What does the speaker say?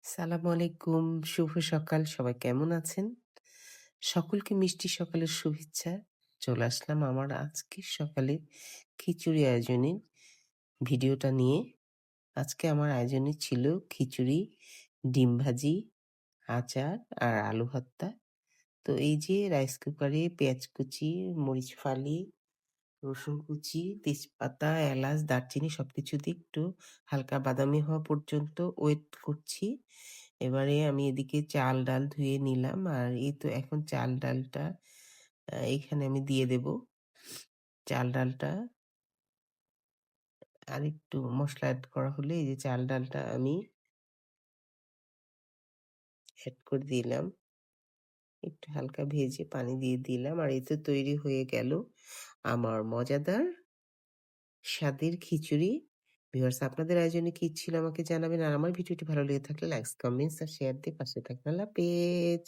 সালামু আলাইকুম। শুভ সকাল। সবাই কেমন আছেন? সকলকে মিষ্টি সকালের শুভেচ্ছা। চলে আসলাম আমার আজকের সকালে খিচুড়ি আয়োজনের ভিডিওটা নিয়ে। আজকে আমার আয়োজনে ছিল খিচুড়ি, ডিম ভাজি, আচার আর আলু ভর্তা। তো এই যে রাইস কুকারে পেঁয়াজ কুচি, মরিচ ফালি, রসুন কুচি, তেজপাতা, এলাচ, দারচিনি সবকিছু দিয়ে একটু হালকা বাদামি হওয়া পর্যন্ত ওয়েট করছি। এবারে আমি এদিকে চাল ডাল ধুয়ে নিলাম। আর এই তো এখন চাল ডালটা এখানে আমি দিয়ে দেব। চাল ডালটা আরেকটু মসলা এড করা হলে এই যে চাল ডালটা আমি এড করে দিলাম। একটু হালকা ভেজে পানি দিয়ে দিলাম। আর এই তো তৈরি হয়ে গেল আমার মজাদার স্বাদের খিচুড়ি। ভিউয়ার্স, আপনাদের আয়োজনে কি ছিল আমাকে জানাবেন। আর আমার ভিডিওটি ভালো লেগে থাকলে লাইকস, কমেন্টস আর শেয়ার দিয়ে পাশে থাকবেন। আল্লাহ হাফেজ।